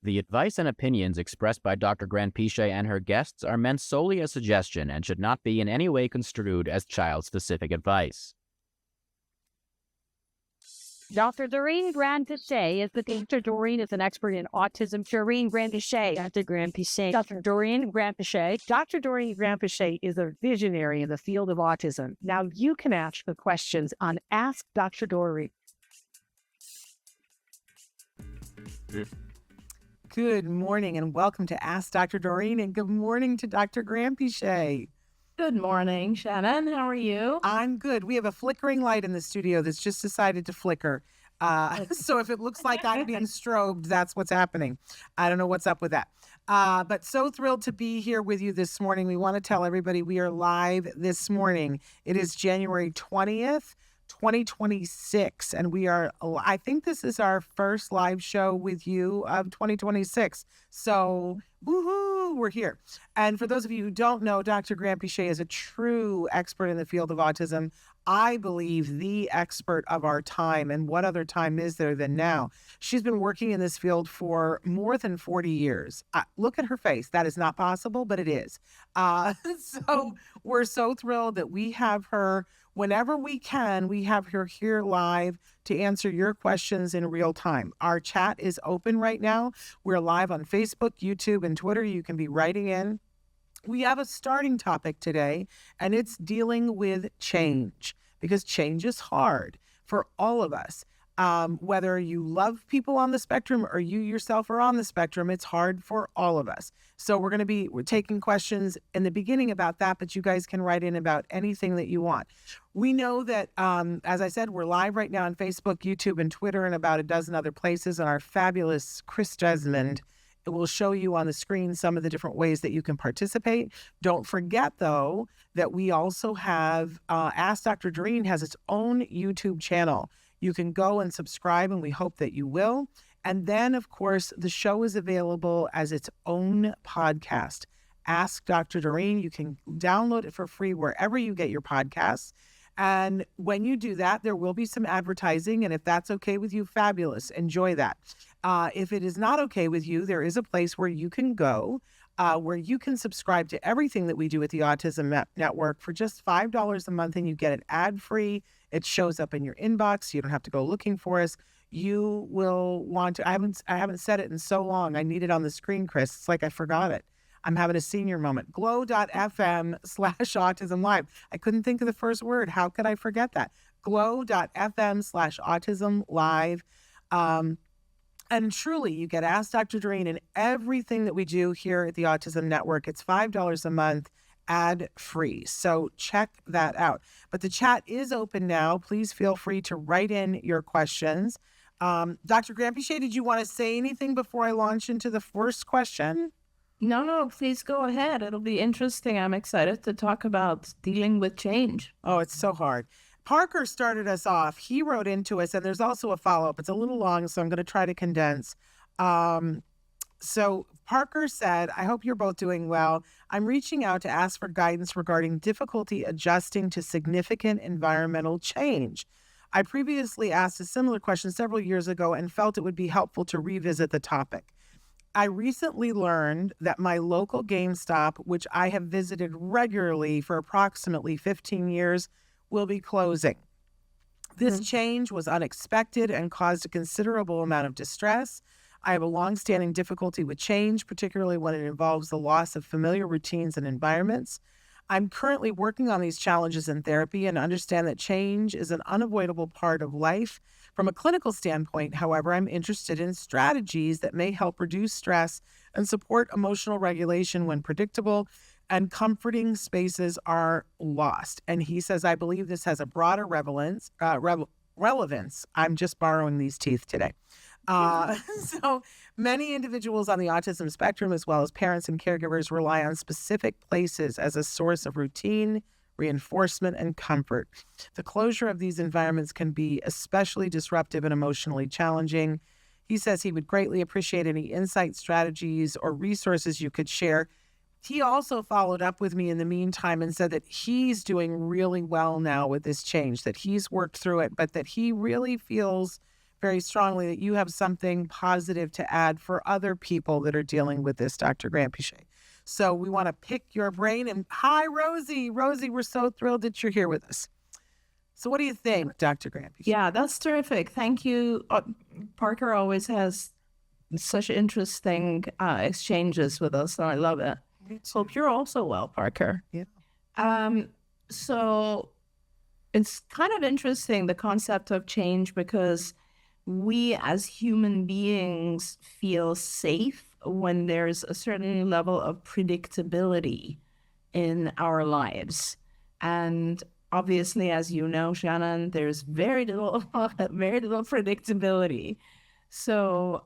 The advice and opinions expressed by Dr. Granpeesheh and her guests are meant solely as suggestion and should not be in any way construed as child-specific advice. Dr. Doreen Granpeesheh is the Dr. Doreen is an expert in autism. Doreen Granpeesheh, Dr. Granpeesheh, Dr. Doreen Granpeesheh. Dr. Doreen Granpeesheh is a visionary in the field of autism. Now you can ask the questions on Ask Dr. Doreen. Good morning and welcome to Ask Dr. Doreen, and good morning to Dr. Granpeesheh. Good morning, Shannon. How are you? I'm good. We have a flickering light in the studio that's just decided to flicker. So if it looks like I'm being strobed, that's what's happening. I don't know what's up with that. But so thrilled to be here with you this morning. We want to tell everybody we are live this morning. It is January 20th. 2026, and I think this is our first live show with you of 2026. So, woohoo, we're here. And for those of you who don't know, Dr. Granpeesheh is a true expert in the field of autism. I believe the expert of our time, and what other time is there than now? She's been working in this field for more than 40 years. Look at her face. That is not possible, but it is. So we're so thrilled that we have her whenever we can. We have her here live to answer your questions in real time. Our chat is open right now. We're live on Facebook, YouTube, and Twitter. You can be writing in. We have a starting topic today, and it's dealing with change, because change is hard for all of us. Whether you love people on the spectrum or you yourself are on the spectrum, it's hard for all of us. So we're taking questions in the beginning about that, but you guys can write in about anything that you want. We know that, as I said, we're live right now on Facebook, YouTube, and Twitter, and about a dozen other places. And our fabulous Chris Desmond, it will show you on the screen some of the different ways that you can participate. Don't forget, though, that we also have Ask Dr. Doreen has its own YouTube channel. You can go and subscribe, and we hope that you will. And then, of course, the show is available as its own podcast. Ask Dr. Doreen. You can download it for free wherever you get your podcasts. And when you do that, there will be some advertising. And if that's okay with you, fabulous. Enjoy that. If it is not okay with you, there is a place where you can go, where you can subscribe to everything that we do at the Autism Network for just $5 a month, and you get it ad-free. It shows up in your inbox. You don't have to go looking for us. You will want to. I haven't said it in so long. I need it on the screen, Chris. It's like I forgot it. I'm having a senior moment. glow.fm/autism-live. I couldn't think of the first word. How could I forget that? glow.fm/autism-live. And truly, you get Ask Dr. Doreen and everything that we do here at the Autism Network. It's $5 a month, ad-free. So check that out. But the chat is open now. Please feel free to write in your questions. Dr. Granpeesheh, did you want to say anything before I launch into the first question? No, please go ahead. It'll be interesting. I'm excited to talk about dealing with change. Oh, it's so hard. Parker started us off. He wrote into us, and there's also a follow-up. It's a little long, so I'm going to try to condense. So Parker said, I hope you're both doing well. I'm reaching out to ask for guidance regarding difficulty adjusting to significant environmental change. I previously asked a similar question several years ago and felt it would be helpful to revisit the topic. I recently learned that my local GameStop, which I have visited regularly for approximately 15 years, will be closing. This change was unexpected and caused a considerable amount of distress. I have a long-standing difficulty with change, particularly when it involves the loss of familiar routines and environments. I'm currently working on these challenges in therapy and understand that change is an unavoidable part of life. From a clinical standpoint, however, I'm interested in strategies that may help reduce stress and support emotional regulation when predictable and comforting spaces are lost. And he says, I believe this has a broader relevance. I'm just borrowing these teeth today. So many individuals on the autism spectrum, as well as parents and caregivers, rely on specific places as a source of routine, reinforcement, and comfort. The closure of these environments can be especially disruptive and emotionally challenging. He says he would greatly appreciate any insight, strategies, or resources you could share. He also followed up with me in the meantime and said that he's doing really well now with this change, that he's worked through it, but that he really feels very strongly that you have something positive to add for other people that are dealing with this, Dr. Granpeesheh. So we want to pick your brain. And hi, Rosie. Rosie, we're so thrilled that you're here with us. So what do you think, Dr. Granpeesheh? Yeah, that's terrific. Thank you. Parker always has such interesting exchanges with us, and I love it. Hope you're also well, Parker. Yeah. So it's kind of interesting, the concept of change, because we as human beings feel safe when there's a certain level of predictability in our lives. And obviously, as you know, Shannon, there's very little predictability. So,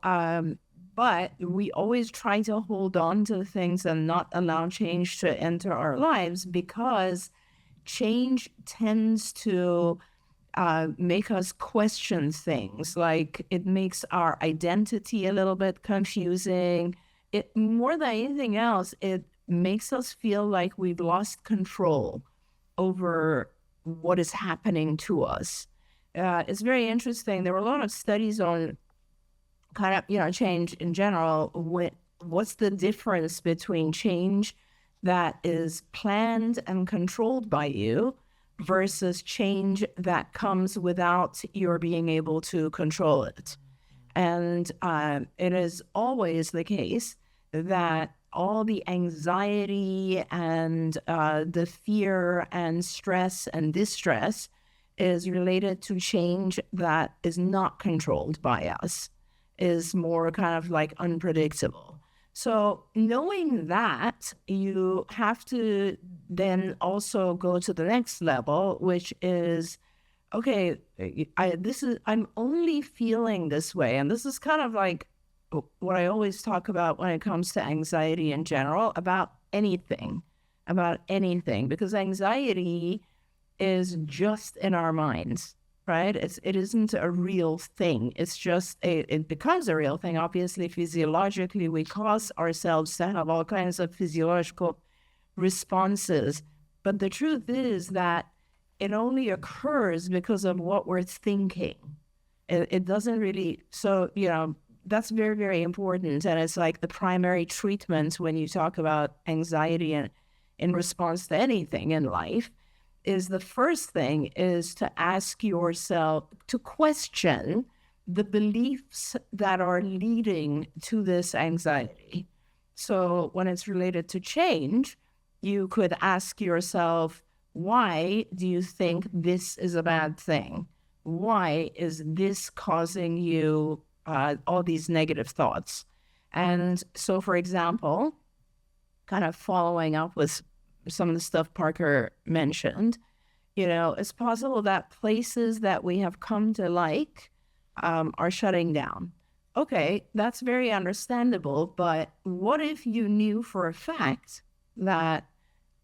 but we always try to hold on to things and not allow change to enter our lives, because change tends to make us question things. Like, it makes our identity a little bit confusing. It, more than anything else, it makes us feel like we've lost control over what is happening to us. It's very interesting. There were a lot of studies on kind of, change in general. What's the difference between change that is planned and controlled by you versus change that comes without your being able to control it? And it is always the case that all the anxiety and the fear and stress and distress is related to change that is not controlled by us, is more kind of like unpredictable. So knowing that, you have to then also go to the next level, which is, okay, I'm only feeling this way. And this is kind of like what I always talk about when it comes to anxiety in general, about anything, because anxiety is just in our minds, right? It isn't a real thing. It's just it becomes a real thing. Obviously, physiologically, we cause ourselves to have all kinds of physiological responses. But the truth is that it only occurs because of what we're thinking. It doesn't really, so, that's very, very important. And it's like the primary treatment when you talk about anxiety and in response to anything in life, is the first thing is to ask yourself, to question the beliefs that are leading to this anxiety. So when it's related to change, you could ask yourself, why do you think this is a bad thing? Why is this causing you all these negative thoughts? And so, for example, kind of following up with some of the stuff Parker mentioned, it's possible that places that we have come to like are shutting down. Okay, that's very understandable, but what if you knew for a fact that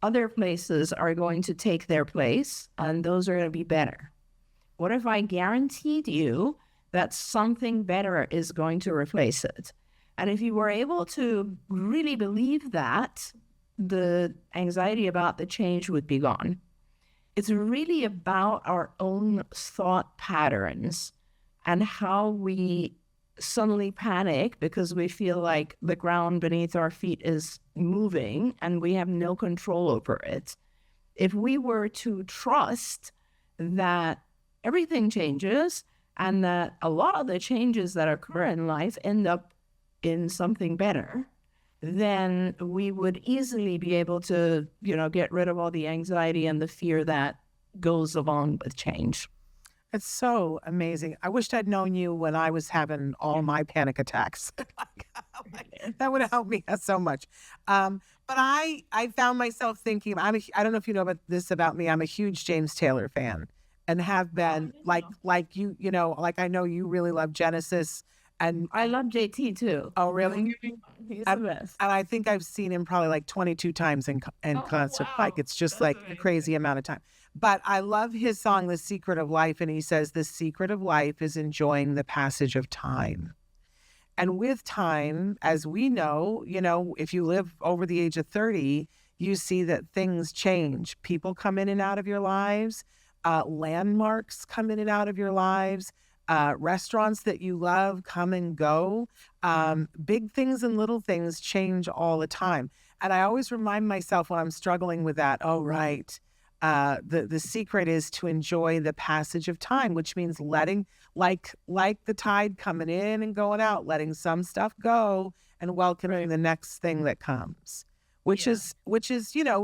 other places are going to take their place and those are going to be better? What if I guaranteed you that something better is going to replace it? And if you were able to really believe that, the anxiety about the change would be gone. It's really about our own thought patterns and how we suddenly panic because we feel like the ground beneath our feet is moving and we have no control over it. If we were to trust that everything changes and that a lot of the changes that occur in life end up in something better, then we would easily be able to, get rid of all the anxiety and the fear that goes along with change. It's so amazing. I wished I'd known you when I was having all my panic attacks. That would have helped me so much. But I found myself thinking, I don't know if you know about this about me. I'm a huge James Taylor fan and have been like you, like I know you really love Genesis. And I love JT too. Oh, really? He's the best. And I think I've seen him probably like 22 times in concert. Wow. Like it's just like a crazy amount of time. But I love his song, The Secret of Life. And he says, the secret of life is enjoying the passage of time. And with time, as we know, if you live over the age of 30, you see that things change. People come in and out of your lives. Landmarks come in and out of your lives. Restaurants that you love come and go. Big things and little things change all the time. And I always remind myself when I'm struggling with that, oh, right. The secret is to enjoy the passage of time, which means letting, like the tide coming in and going out, letting some stuff go and welcoming the next thing that comes, which is,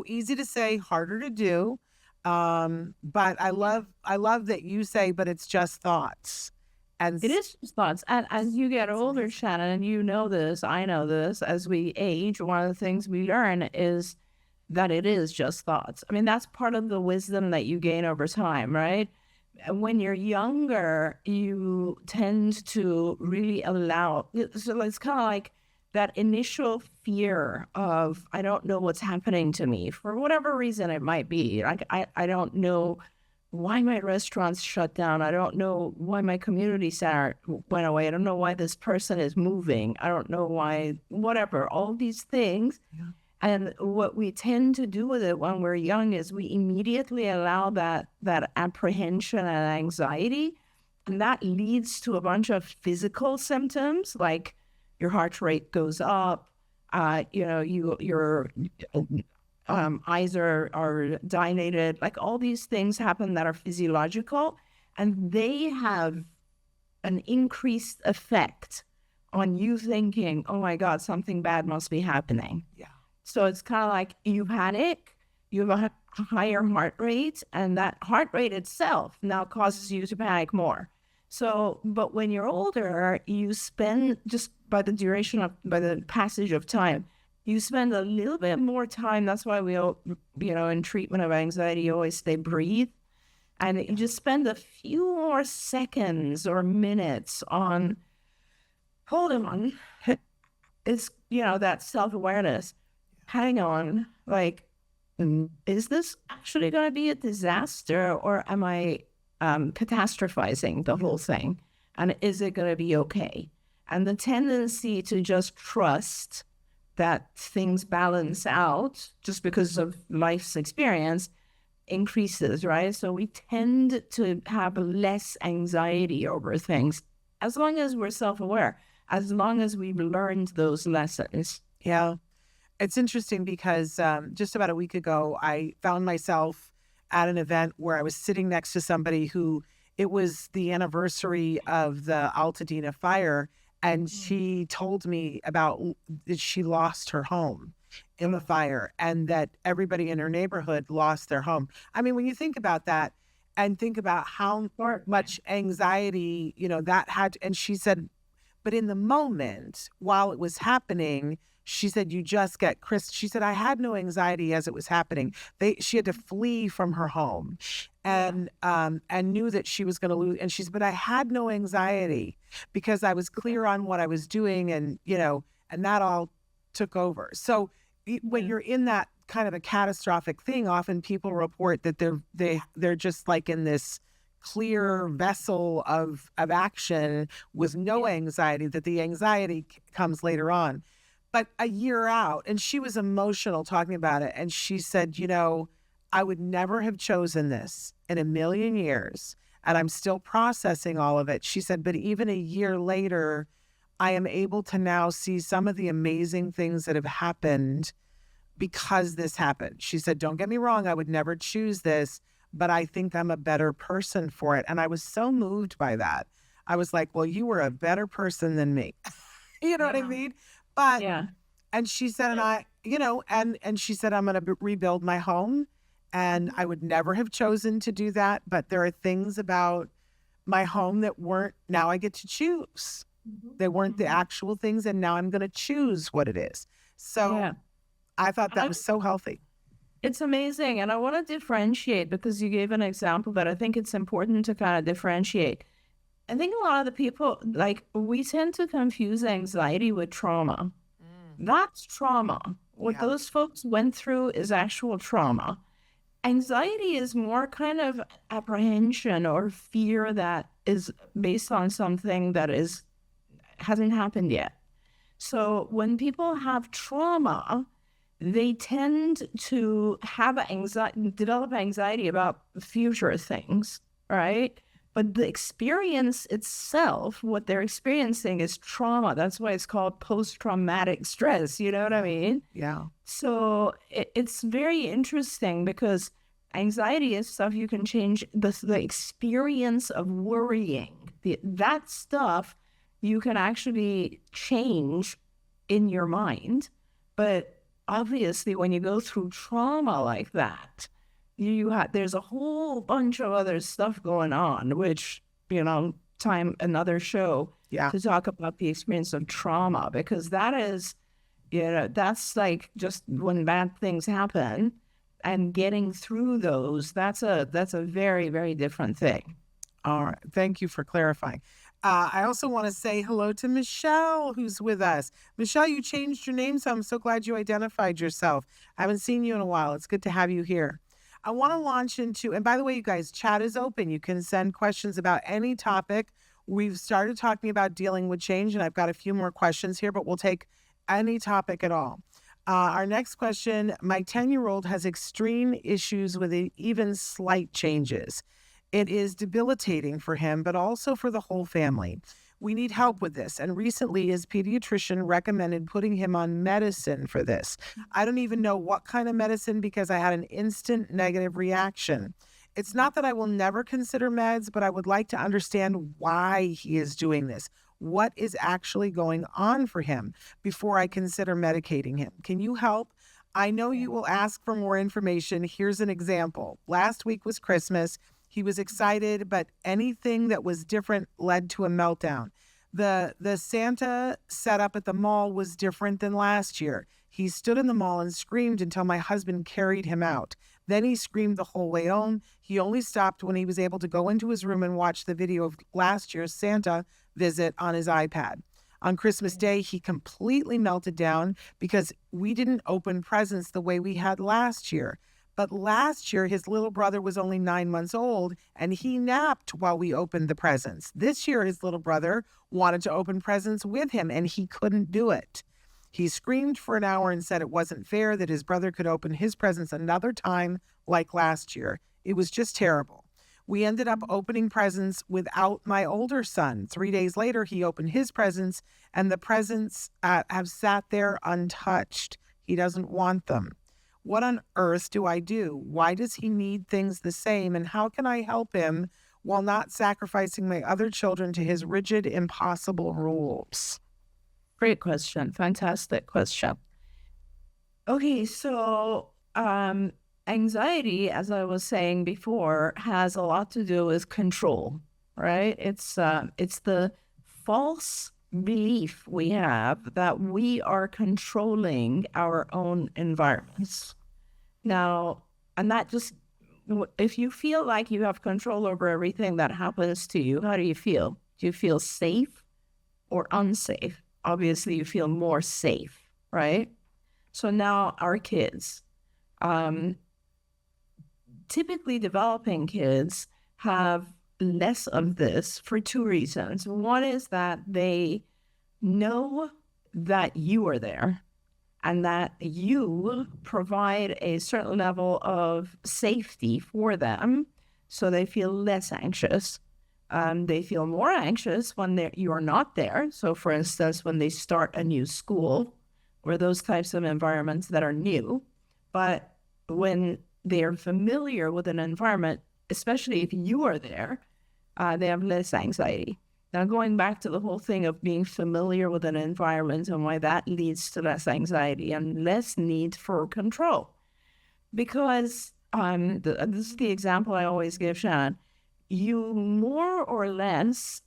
easy to say, harder to do. But I love that you say, but it's just thoughts. And It is just thoughts. And as you get older, Shannon, and you know this, I know this, as we age, one of the things we learn is that it is just thoughts. I mean, that's part of the wisdom that you gain over time, right? When you're younger, you tend to really allow, so it's kind of like that initial fear of, I don't know what's happening to me for whatever reason it might be. Like, I don't know why my restaurant's shut down. I don't know why my community center went away. I don't know why this person is moving. I don't know why, whatever, all these things. Yeah. And what we tend to do with it when we're young is we immediately allow that apprehension and anxiety. And that leads to a bunch of physical symptoms, like your heart rate goes up, your eyes are dilated, like all these things happen that are physiological, and they have an increased effect on you thinking, oh my God, something bad must be happening. Yeah. So it's kind of like you panic, you have a higher heart rate, and that heart rate itself now causes you to panic more. So, but when you're older, you spend, just by the passage of time, you spend a little bit more time. That's why we all, in treatment of anxiety, you always say breathe. And you just spend a few more seconds or minutes on, hold on, it's, that self-awareness. Hang on, like, is this actually going to be a disaster, or am I catastrophizing the whole thing? And is it going to be okay? And the tendency to just trust that things balance out just because of life's experience increases, right? So we tend to have less anxiety over things as long as we're self-aware, as long as we've learned those lessons. Yeah. It's interesting because just about a week ago, I found myself at an event where I was sitting next to somebody who, it was the anniversary of the Altadena fire, and she told me about that she lost her home in the fire and that everybody in her neighborhood lost their home. I mean, when you think about that and think about how much anxiety, that had, and she said, but in the moment while it was happening, she said, you just get she said, I had no anxiety as it was happening. She had to flee from her home and knew that she was going to lose. And she said, but I had no anxiety because I was clear on what I was doing, and that all took over. So when you're in that kind of a catastrophic thing, often people report that they're just like in this clear vessel of action with no anxiety, that the anxiety comes later on. But a year out, and she was emotional talking about it, and she said, I would never have chosen this in a million years, and I'm still processing all of it. She said, but even a year later, I am able to now see some of the amazing things that have happened because this happened. She said, don't get me wrong, I would never choose this, but I think I'm a better person for it. And I was so moved by that. I was like, well, you were a better person than me. You know what I mean? But, and she said, and she said, I'm going to rebuild my home, and I would never have chosen to do that. But there are things about my home that weren't, now I get to choose. They weren't the actual things, and now I'm going to choose what it is. So I thought that was so healthy. It's amazing. And I want to differentiate, because you gave an example that I think it's important to kind of differentiate. I think a lot of the people, we tend to confuse anxiety with trauma. That's trauma. What those folks went through is actual trauma. Anxiety is more kind of apprehension or fear that is based on something that hasn't happened yet. So when people have trauma, they tend to have develop anxiety about future things, right? But the experience itself, what they're experiencing is trauma. That's why it's called post-traumatic stress. You know what I mean? Yeah. So it's very interesting because anxiety is stuff you can change. The experience of worrying, that stuff you can actually change in your mind. But obviously, when you go through trauma like that, there's a whole bunch of other stuff going on, which, another show Yeah. to talk about the experience of trauma, because that is, that's like just when bad things happen and getting through those, that's a very, very different thing. All right. Thank you for clarifying. I also want to say hello to Michelle, who's with us. Michelle, you changed your name, so I'm so glad you identified yourself. I haven't seen you in a while. It's good to have you here. I want to launch into, and by the way, you guys, chat is open. You can send questions about any topic. We've started talking about dealing with change, and I've got a few more questions here, but we'll take any topic at all. Our next question, my 10-year-old has extreme issues with even slight changes. It is debilitating for him, but also for the whole family. We need help with this. And recently, his pediatrician recommended putting him on medicine for this. I don't even know what kind of medicine because I had an instant negative reaction. It's not that I will never consider meds, but I would like to understand why he is doing this. What is actually going on for him before I consider medicating him? Can you help? I know you will ask for more information. Here's an example. Last week was Christmas. He was excited, but anything that was different led to a meltdown. The Santa setup at the mall was different than last year. He stood in the mall and screamed until my husband carried him out. Then he screamed the whole way home. He only stopped when he was able to go into his room and watch the video of last year's Santa visit on his iPad. On Christmas Day, he completely melted down because we didn't open presents the way we had last year. But last year, his little brother was only 9 months old, and he napped while we opened the presents. This year, his little brother wanted to open presents with him, and he couldn't do it. He screamed for an hour and said it wasn't fair that his brother could open his presents another time like last year. It was just terrible. We ended up opening presents without my older son. 3 days later, he opened his presents, and the presents have sat there untouched. He doesn't want them. What on earth do I do? Why does he need things the same? And how can I help him while not sacrificing my other children to his rigid, impossible rules? Great question. Fantastic question. Okay, so anxiety, as I was saying before, has a lot to do with control, right? It's the false belief we have that we are controlling our own environments. Now, and that just, if you feel like you have control over everything that happens to you, how do you feel? Do you feel safe or unsafe? Obviously, you feel more safe, right? So now our kids, typically developing kids have less of this for two reasons. One is that they know that you are there and that you provide a certain level of safety for them, so they feel less anxious. They feel more anxious when you're not there. So for instance, when they start a new school or those types of environments that are new, but when they're familiar with an environment, especially if you are there, they have less anxiety. Now, going back to the whole thing of being familiar with an environment and why that leads to less anxiety and less need for control. Because this is the example I always give Shannon. You more or less,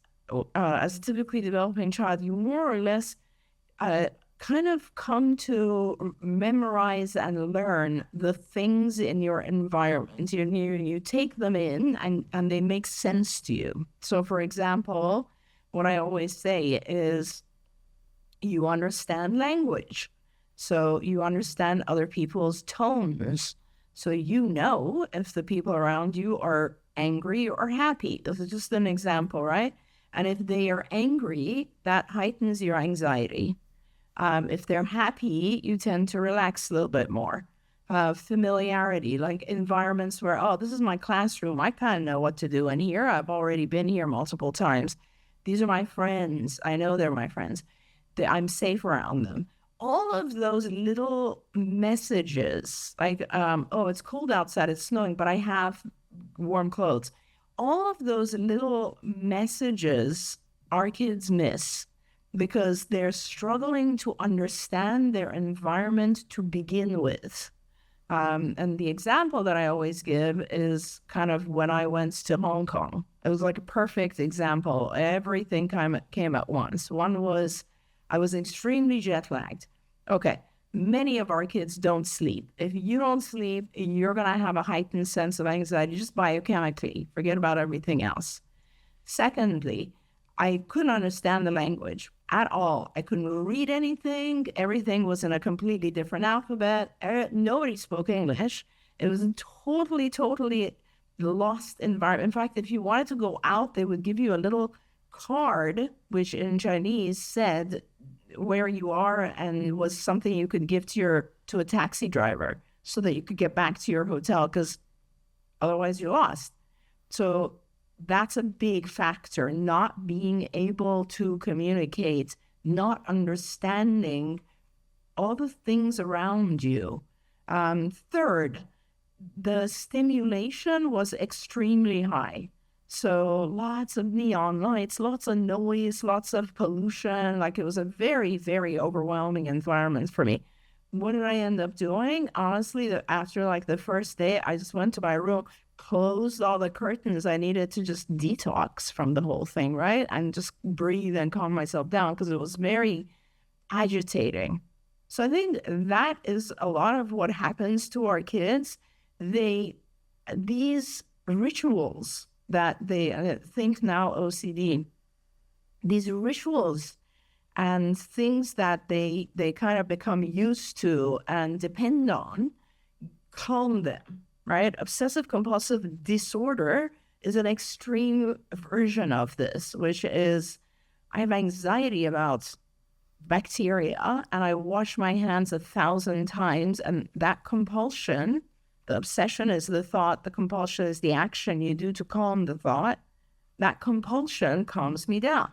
as a typically developing child, you more or less kind of come to memorize and learn the things in your environment. You take them in and they make sense to you. So for example, what I always say is you understand language. So you understand other people's tones. So you know if the people around you are angry or happy. This is just an example, right? And if they are angry, that heightens your anxiety. If they're happy, you tend to relax a little bit more. familiarity, like environments where, oh, this is my classroom. I kind of know what to do in here. I've already been here multiple times. These are my friends. I know they're my friends. I'm safe around them. All of those little messages, like, oh, it's cold outside, it's snowing, but I have warm clothes. All of those little messages our kids miss because they're struggling to understand their environment to begin with. And the example that I always give is kind of when I went to Hong Kong. It was like a perfect example. Everything came at once. One was I was extremely jet lagged. Okay, many of our kids don't sleep. If you don't sleep, you're going to have a heightened sense of anxiety just biochemically. Forget about everything else. Secondly, I couldn't understand the language at all. I couldn't read anything. Everything was in a completely different alphabet. Nobody spoke English. It was a totally lost environment. In fact, if you wanted to go out, they would give you a little card, which in Chinese said where you are and was something you could give to a taxi driver so that you could get back to your hotel, because otherwise you're lost. So that's a big factor, not being able to communicate, not understanding all the things around you. Third, the stimulation was extremely high. So lots of neon lights, lots of noise, lots of pollution. Like, it was a very, very overwhelming environment for me. What did I end up doing? Honestly, after like the first day, I just went to my room, closed all the curtains. I needed to just detox from the whole thing, right? And just breathe and calm myself down because it was very agitating. So I think that is a lot of what happens to our kids. These rituals that they think now OCD, these rituals and things that they kind of become used to and depend on, calm them, right? Obsessive compulsive disorder is an extreme version of this, which is I have anxiety about bacteria and I wash my hands 1,000 times, and that compulsion, the obsession is the thought, the compulsion is the action you do to calm the thought. That compulsion calms me down.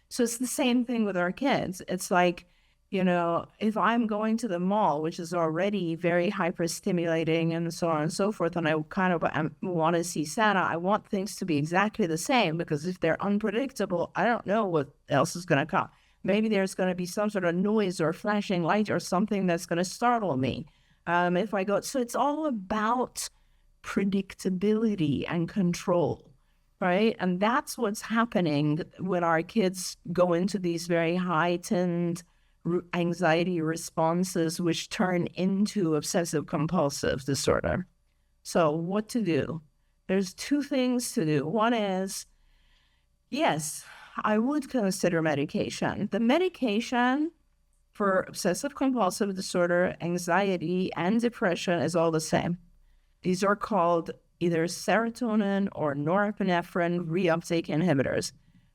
So it's the same thing with our kids. It's like, if I'm going to the mall, which is already very hyper-stimulating and so on and so forth, and I kind of want to see Santa, I want things to be exactly the same, because if they're unpredictable, I don't know what else is going to come. Maybe there's going to be some sort of noise or flashing light or something that's going to startle me. If I go, so it's all about predictability and control, right? And that's what's happening when our kids go into these very heightened anxiety responses, which turn into obsessive compulsive disorder. So what to do? There's two things to do. One is, yes, I would consider medication. The medication for obsessive compulsive disorder, anxiety, and depression is all the same. These are called either serotonin or norepinephrine reuptake inhibitors.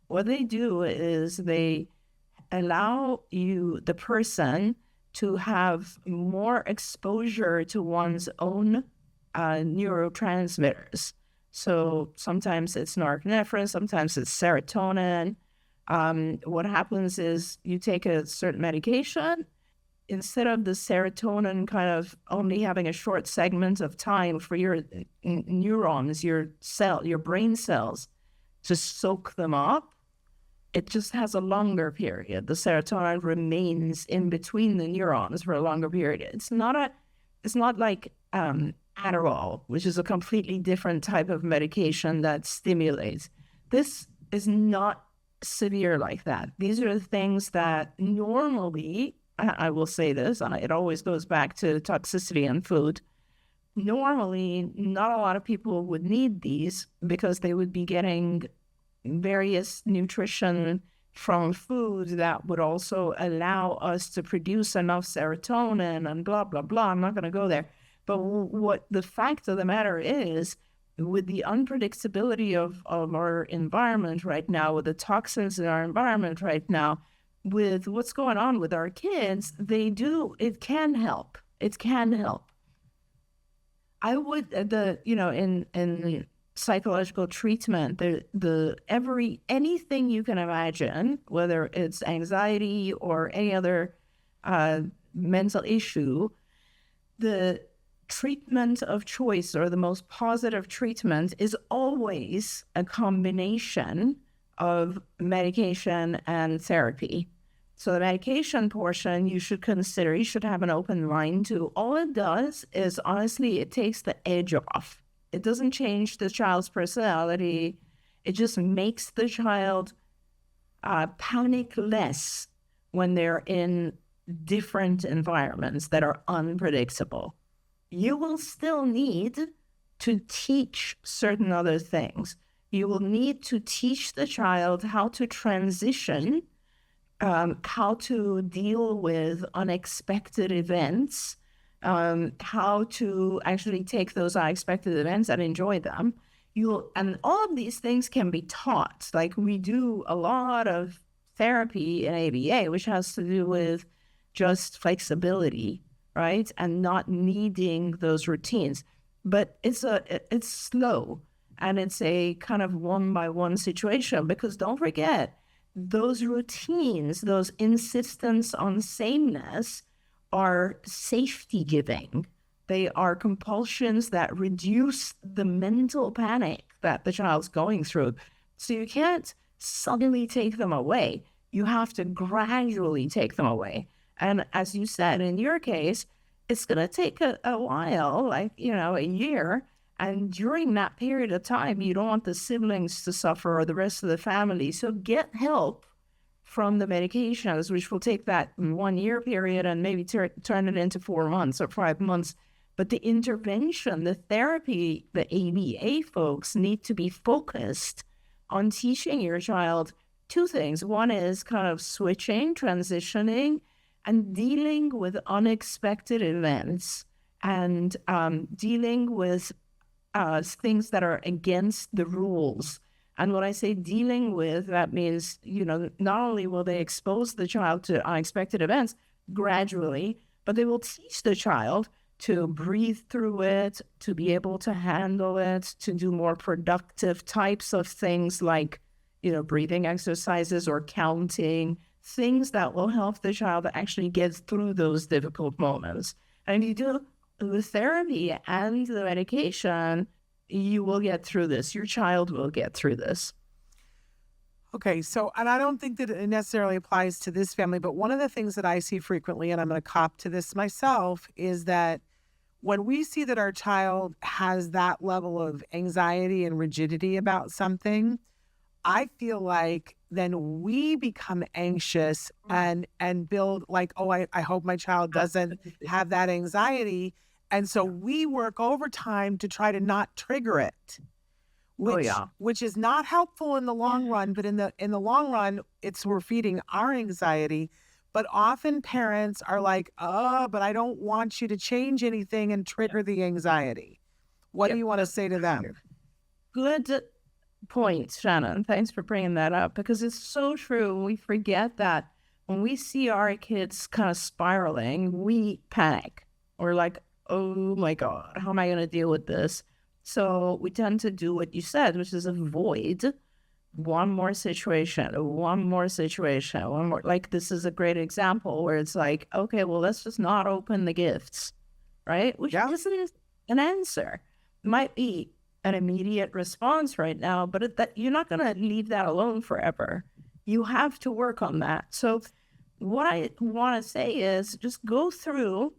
What they do is they allow the person to have more exposure to one's own neurotransmitters. So sometimes it's norepinephrine, sometimes it's serotonin. What happens is you take a certain medication, instead of the serotonin kind of only having a short segment of time for your neurons, your brain cells to soak them up, it just has a longer period. The serotonin remains in between the neurons for a longer period. It's not like Adderall, which is a completely different type of medication that stimulates. This is not severe like that. These are the things that normally, I will say this, and it always goes back to toxicity in food. Normally, not a lot of people would need these because they would be getting various nutrition from food that would also allow us to produce enough serotonin and blah, blah, blah. I'm not going to go there. But what the fact of the matter is, with the unpredictability of our environment right now, with the toxins in our environment right now, with what's going on with our kids, it can help. It can help. I would in psychological treatment, anything you can imagine, whether it's anxiety or any other mental issue, the treatment of choice or the most positive treatment is always a combination of medication and therapy. So the medication portion, you should have an open mind to. All it does is, honestly, it takes the edge off. It doesn't change the child's personality. It just makes the child panic less when they're in different environments that are unpredictable. You will still need to teach certain other things. You will need to teach the child how to transition, how to deal with unexpected events, how to actually take those unexpected events and enjoy them. And all of these things can be taught. Like, we do a lot of therapy in ABA, which has to do with just flexibility, right? And not needing those routines. But it's slow, and it's a kind of one-by-one situation, because don't forget, those routines, those insistence on sameness are safety giving. They are compulsions that reduce the mental panic that the child's going through. So you can't suddenly take them away. You have to gradually take them away. And as you said, in your case, it's going to take a while, like, a year. And during that period of time, you don't want the siblings to suffer or the rest of the family. So get help from the medications, which will take that 1 year period and maybe turn it into 4 months or 5 months. But the intervention, the therapy, the ABA folks need to be focused on teaching your child two things. One is kind of switching, transitioning, and dealing with unexpected events, and dealing with things that are against the rules. And when I say dealing with, that means, not only will they expose the child to unexpected events gradually, but they will teach the child to breathe through it, to be able to handle it, to do more productive types of things like, breathing exercises or counting, things that will help the child actually get through those difficult moments. And if you do the therapy and the medication, you will get through this. Your child will get through this. Okay, so, and I don't think that it necessarily applies to this family, but one of the things that I see frequently, and I'm going to cop to this myself, is that when we see that our child has that level of anxiety and rigidity about something, I feel like then we become anxious and build like, oh, I hope my child doesn't have that anxiety. And so we work overtime to try to not trigger it, which is not helpful in the long run. But in the long run, we're feeding our anxiety. But often parents are like, oh, but I don't want you to change anything and trigger the anxiety. What do you want to say to them? Good point, Shannon. Thanks for bringing that up, because it's so true. We forget that when we see our kids kind of spiraling, we panic. We're like, oh my God, how am I going to deal with this? So we tend to do what you said, which is avoid one more situation. Like, this is a great example where it's like, okay, well, let's just not open the gifts, right? Which isn't an answer. It might be an immediate response right now, but that you're not going to leave that alone forever. You have to work on that. So what I want to say is just go through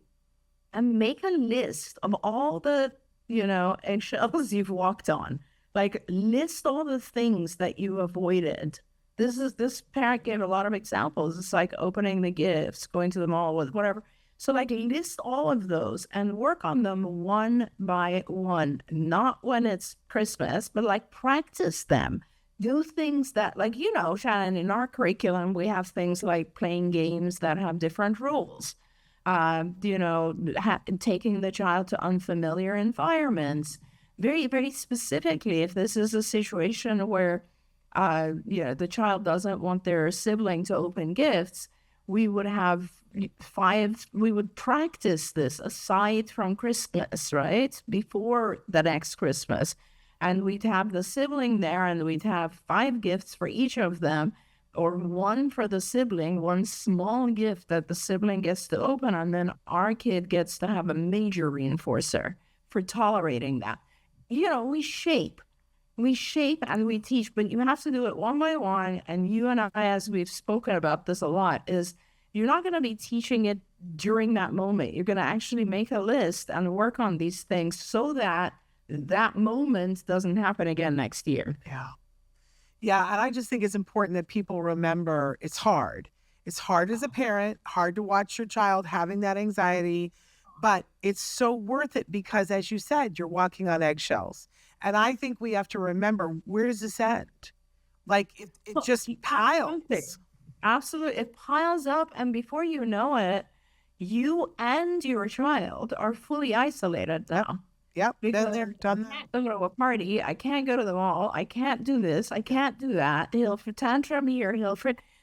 and make a list of all the, eggshells you've walked on. Like, list all the things that you avoided. This parent gave a lot of examples. It's like opening the gifts, going to the mall, with whatever. So like, list all of those and work on them one by one, not when it's Christmas, but like practice them. Do things that, like, Shannon, in our curriculum, we have things like playing games that have different rules. Taking the child to unfamiliar environments. Very, very specifically, if this is a situation where, the child doesn't want their sibling to open gifts, we would have we would practice this aside from Christmas, right? Before the next Christmas. And we'd have the sibling there and we'd have 5 gifts for each of them, or one for the sibling, one small gift that the sibling gets to open. And then our kid gets to have a major reinforcer for tolerating that. We shape and we teach, but you have to do it one by one. And you and I, as we've spoken about this a lot, is you're not going to be teaching it during that moment. You're going to actually make a list and work on these things so that that moment doesn't happen again next year. Yeah. Yeah. And I just think it's important that people remember it's hard. It's hard as a parent, hard to watch your child having that anxiety, but it's so worth it because, as you said, you're walking on eggshells. And I think we have to remember, where does this end? Like it just piles. Absolutely. It piles up. And before you know it, you and your child are fully isolated now. Yep. Because Been there, done that. I can't go to a party. I can't go to the mall. I can't do this. I can't do that. He'll for tantrum here.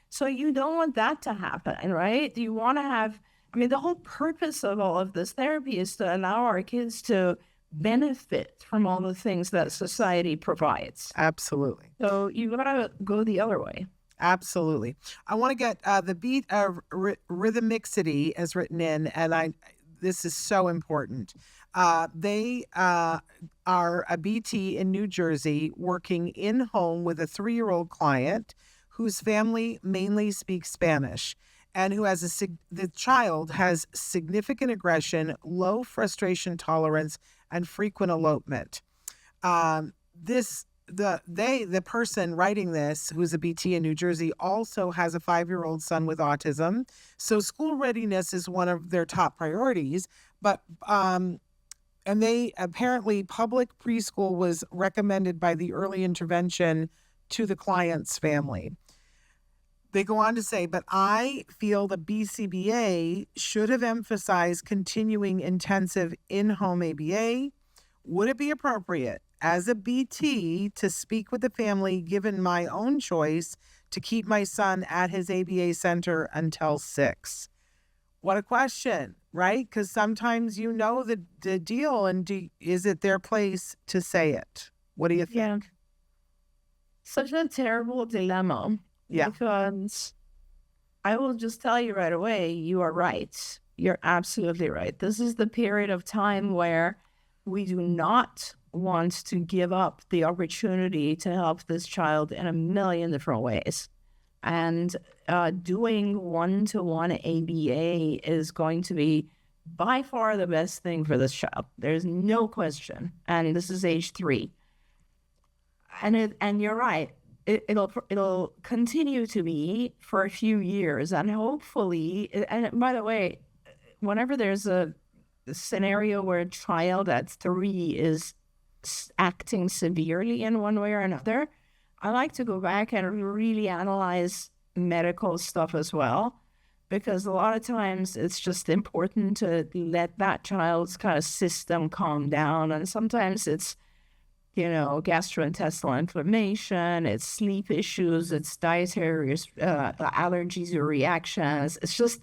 So you don't want that to happen, right? You want to have, the whole purpose of all of this therapy is to allow our kids to benefit from all the things that society provides. Absolutely. So you got to go the other way. Absolutely. I want to get the beat of rhythmicity as written in, and this is so important. They are a BT in New Jersey working in home with a 3-year-old client whose family mainly speaks Spanish and who has the child has significant aggression, low frustration tolerance, and frequent elopement. The person writing this, who's a BT in New Jersey, also has a 5-year-old son with autism. So school readiness is one of their top priorities. But and they apparently public preschool was recommended by the early intervention to the client's family. They go on to say, but I feel the BCBA should have emphasized continuing intensive in-home ABA. Would it be appropriate as a BT to speak with the family, given my own choice, to keep my son at his ABA center until 6? What a question, right? Because sometimes the deal, and is it their place to say it? What do you think? Yeah. Such a terrible dilemma. Yeah. Because I will just tell you right away, you are right. You're absolutely right. This is the period of time where we do not want to give up the opportunity to help this child in a million different ways. And doing one-to-one ABA is going to be by far the best thing for this child. There's no question. And this is age 3. And you're right. It'll continue to be for a few years, and hopefully, and by the way, whenever there's a scenario where a child at 3 is acting severely in one way or another, I like to go back and really analyze medical stuff as well, because a lot of times it's just important to let that child's kind of system calm down, and sometimes it's gastrointestinal inflammation, it's sleep issues, it's dietary allergies or reactions. It's just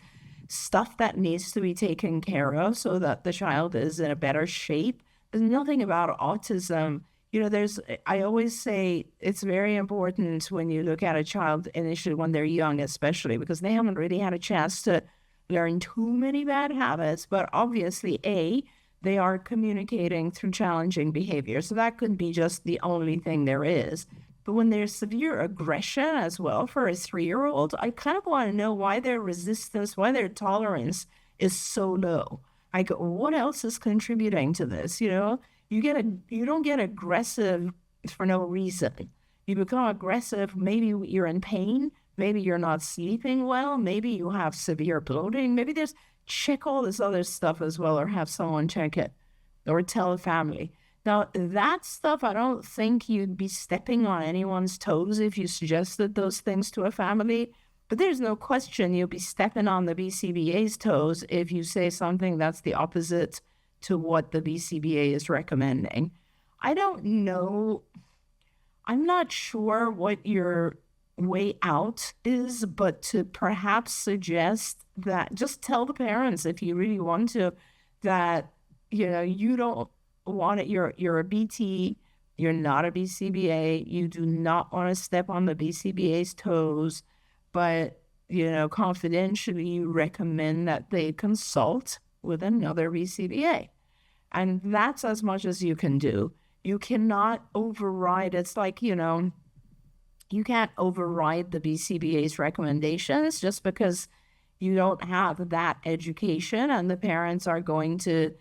stuff that needs to be taken care of so that the child is in a better shape. There's nothing about autism. I always say it's very important when you look at a child initially when they're young, especially because they haven't really had a chance to learn too many bad habits, but obviously, they are communicating through challenging behavior. So that could be just the only thing there is. But when there's severe aggression as well for a 3-year-old, I kind of want to know why their resistance, why their tolerance is so low. What else is contributing to this? You don't get aggressive for no reason. You become aggressive, maybe you're in pain, maybe you're not sleeping well, maybe you have severe bloating, maybe check all this other stuff as well, or have someone check it, or tell a family. Now, that stuff, I don't think you'd be stepping on anyone's toes if you suggested those things to a family, but there's no question you'll be stepping on the BCBA's toes if you say something that's the opposite to what the BCBA is recommending. I don't know. I'm not sure what your way out is, but to perhaps suggest that, just tell the parents if you really want to, that, you don't want it. You're a BT, you're not a BCBA. You do not want to step on the BCBA's toes, but, confidentially you recommend that they consult with another BCBA. And that's as much as you can do. You cannot override. It's like, you can't override the BCBA's recommendations just because you don't have that education, and the parents are going to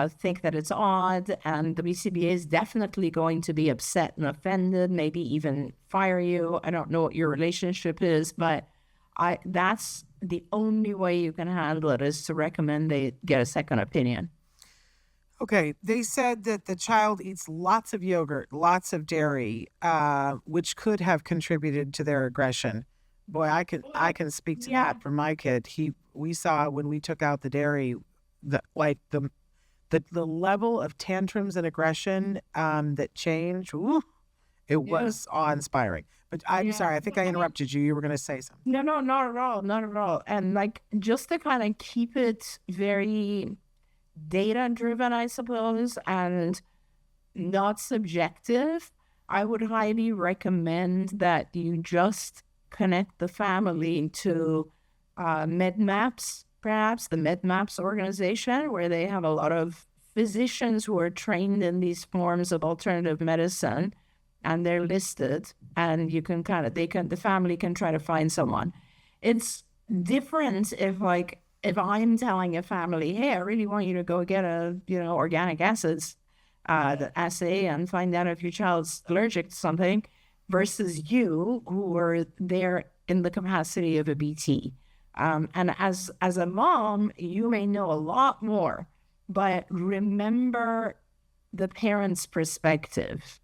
think that it's odd, and the BCBA is definitely going to be upset and offended, maybe even fire you. I don't know what your relationship is, but that's the only way you can handle it, is to recommend they get a second opinion. Okay, they said that the child eats lots of yogurt, lots of dairy, which could have contributed to their aggression. Boy, I can speak to that for my kid. We saw when we took out the dairy, the level of tantrums and aggression that changed. Ooh, it was awe-inspiring. But I'm sorry, I think I interrupted you. You were going to say something. No, not at all, not at all. And just to kind of keep it very data-driven, I suppose, and not subjective, I would highly recommend that you just connect the family to MedMaps, perhaps the MedMaps organization, where they have a lot of physicians who are trained in these forms of alternative medicine, and they're listed, and you can the family can try to find someone. It's different if I'm telling a family, hey, I really want you to go get a, organic acids assay and find out if your child's allergic to something, versus you who are there in the capacity of a BT. And as a mom, you may know a lot more, but remember the parent's perspective.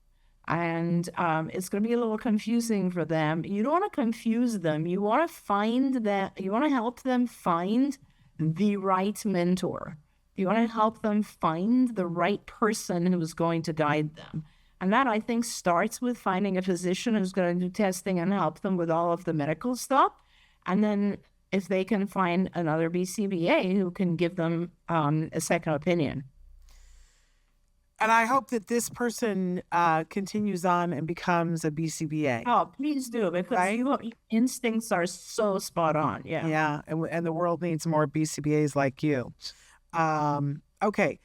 And it's going to be a little confusing for them. You don't want to confuse them. You want to help them find the right mentor. You want to help them find the right person who's going to guide them. And that, I think, starts with finding a physician who's going to do testing and help them with all of the medical stuff. And then if they can find another BCBA who can give them a second opinion. And I hope that this person continues on and becomes a BCBA. Oh, please do, because your instincts are so spot on. Yeah. Yeah, and the world needs more BCBAs like you. Okay,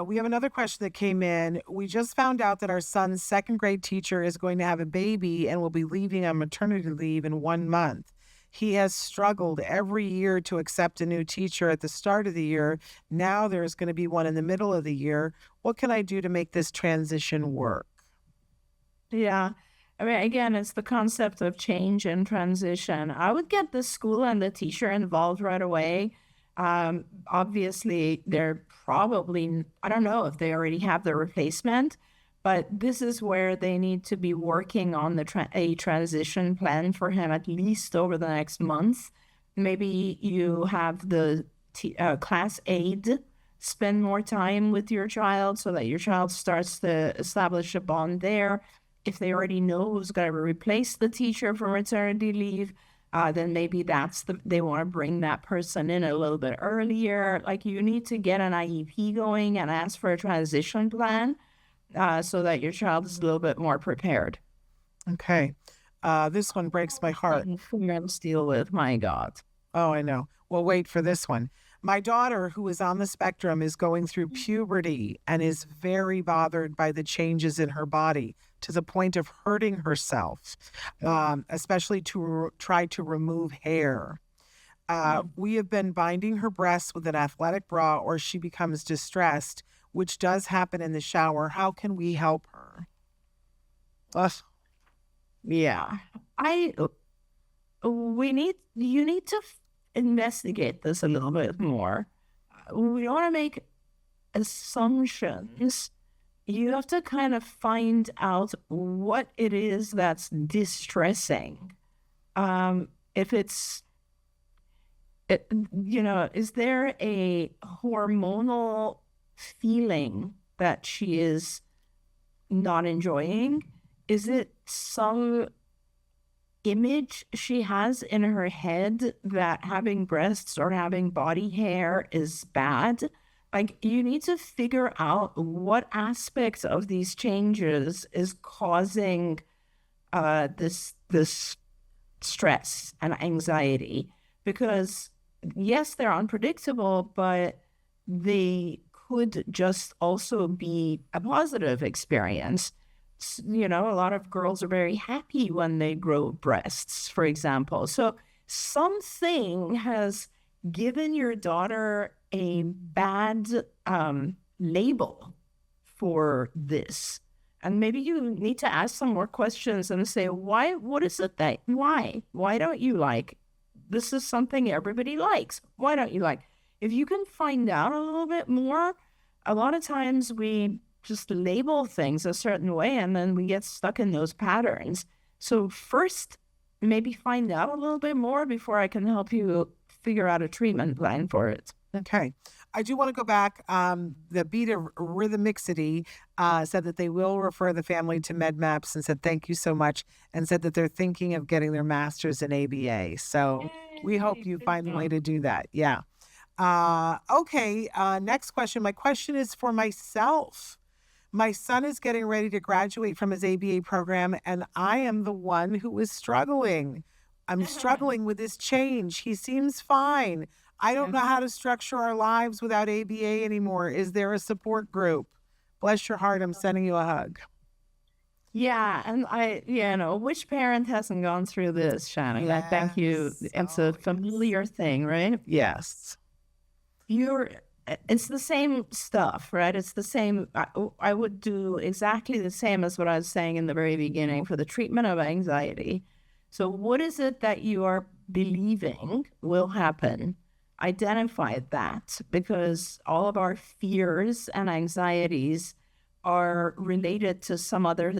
we have another question that came in. We just found out that our son's second grade teacher is going to have a baby and will be leaving on maternity leave in 1 month. He has struggled every year to accept a new teacher at the start of the year. Now there's going to be one in the middle of the year. What can I do to make this transition work? Yeah. I mean, again, it's the concept of change and transition. I would get the school and the teacher involved right away. Obviously, they're probably, I don't know if they already have the replacement, but this is where they need to be working on a transition plan for him, at least over the next month. Maybe you have the class aide spend more time with your child so that your child starts to establish a bond there. If they already know who's going to replace the teacher for maternity leave, then maybe they want to bring that person in a little bit earlier. You need to get an IEP going and ask for a transition plan. So that your child is a little bit more prepared. Okay. This one breaks my heart. Let's deal with, my God. Oh, I know. Well, wait for this one. My daughter, who is on the spectrum, is going through puberty and is very bothered by the changes in her body to the point of hurting herself, especially to try to remove hair. We have been binding her breasts with an athletic bra, or she becomes distressed, which does happen in the shower. How can we help her? Yeah. You need to investigate this a little bit more. We don't want to make assumptions. You have to kind of find out what it is that's distressing. If it's, is there a hormonal feeling that she is not enjoying? Is it some image she has in her head that having breasts or having body hair is bad. Like, you need to figure out what aspects of these changes is causing this stress and anxiety, because yes, they're unpredictable, but they could just also be a positive experience. You know, a lot of girls are very happy when they grow breasts, for example. So something has given your daughter a bad label for this. And maybe you need to ask some more questions and say, why? What is it that, why? Why don't you like? This is something everybody likes. Why don't you like? If you can find out a little bit more, a lot of times we just label things a certain way and then we get stuck in those patterns. So first, maybe find out a little bit more before I can help you figure out a treatment plan for it. Okay. I do want to go back. The Beta Rhythmicity said that they will refer the family to MedMaps and said thank you so much, and said that they're thinking of getting their master's in ABA. So we hope you find a way to do that. Yeah. Okay. Next question. My question is for myself. My son is getting ready to graduate from his ABA program, and I am the one who is struggling. I'm struggling with this change. He seems fine. I don't know how to structure our lives without ABA anymore. Is there a support group? Bless your heart. I'm sending you a hug. Yeah. And which parent hasn't gone through this, Shannon? Yes. Thank you. It's a familiar thing, right? Yes. It's the same stuff, right? It's the same. I would do exactly the same as what I was saying in the very beginning for the treatment of anxiety. So what is it that you are believing will happen? Identify that, because all of our fears and anxieties are related to some other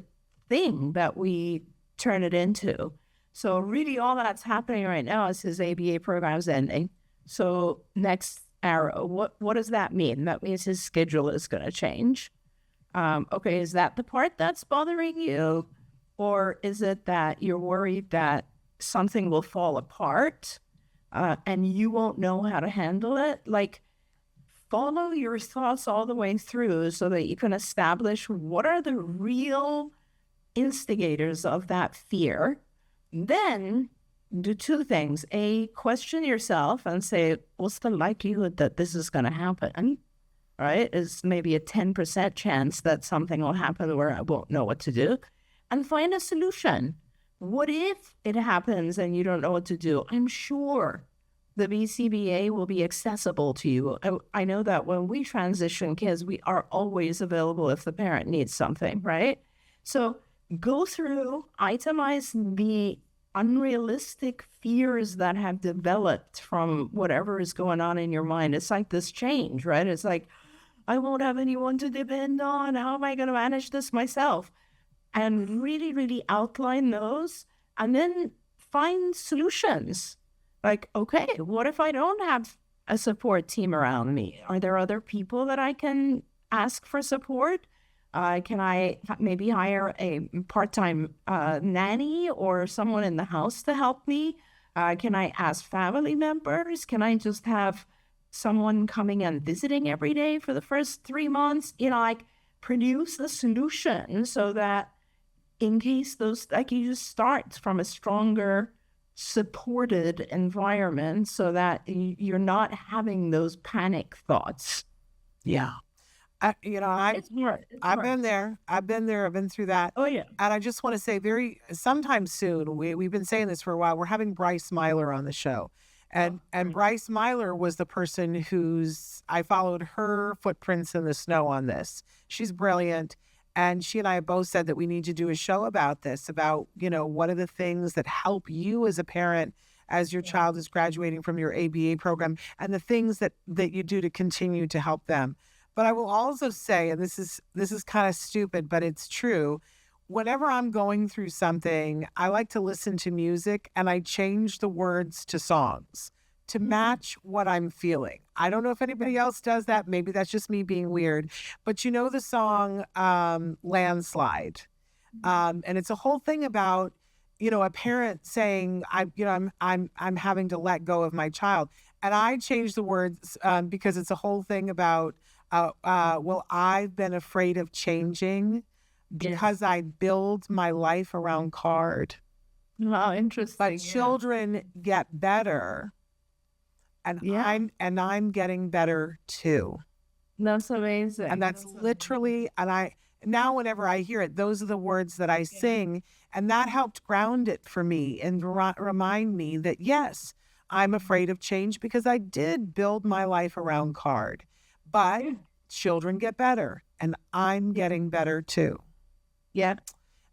thing that we turn it into. So really all that's happening right now is his ABA program is ending. So next arrow, what does that mean? That means his schedule is going to change. Okay, is that the part that's bothering you? Or is it that you're worried that something will fall apart and you won't know how to handle it? Like, follow your thoughts all the way through so that you can establish what are the real instigators of that fear. Then do two things. A, question yourself and say, what's the likelihood that this is going to happen? Right? Is maybe a 10% chance that something will happen where I won't know what to do. And find a solution. What if it happens and you don't know what to do? I'm sure the BCBA will be accessible to you. I know that when we transition kids, we are always available if the parent needs something, right? So go through, itemize the unrealistic fears that have developed from whatever is going on in your mind. It's like this change, right? It's like, I won't have anyone to depend on. How am I going to manage this myself? And really, really outline those and then find solutions. Like, okay, what if I don't have a support team around me? Are there other people that I can ask for support? Can I maybe hire a part-time nanny or someone in the house to help me? Can I ask family members? Can I just have someone coming and visiting every day for the first 3 months? Like, produce a solution so that in case those, like, you just start from a stronger, supported environment so that you're not having those panic thoughts. Yeah. I've been there. I've been through that. Oh, yeah. And I just want to say sometime soon, we've been saying this for a while, we're having Bryce Myler on the show. And Bryce Myler was the person I followed her footprints in the snow on this. She's brilliant. And she and I both said that we need to do a show about this, about, what are the things that help you as a parent as your child is graduating from your ABA program, and the things that you do to continue to help them. But I will also say, and this is kind of stupid, but it's true, whenever I'm going through something, I like to listen to music and I change the words to songs to match what I'm feeling. I don't know if anybody else does that. Maybe that's just me being weird. But the song Landslide. And it's a whole thing about, a parent saying, I'm having to let go of my child. And I changed the words because it's a whole thing about, well, I've been afraid of changing because I build my life around card. Oh, interesting. But children get better, and I'm getting better too. That's amazing. And that's literally, and now whenever I hear it, those are the words that I sing, and that helped ground it for me and remind me that yes, I'm afraid of change because I did build my life around card, but children get better, and I'm getting better too. Yeah.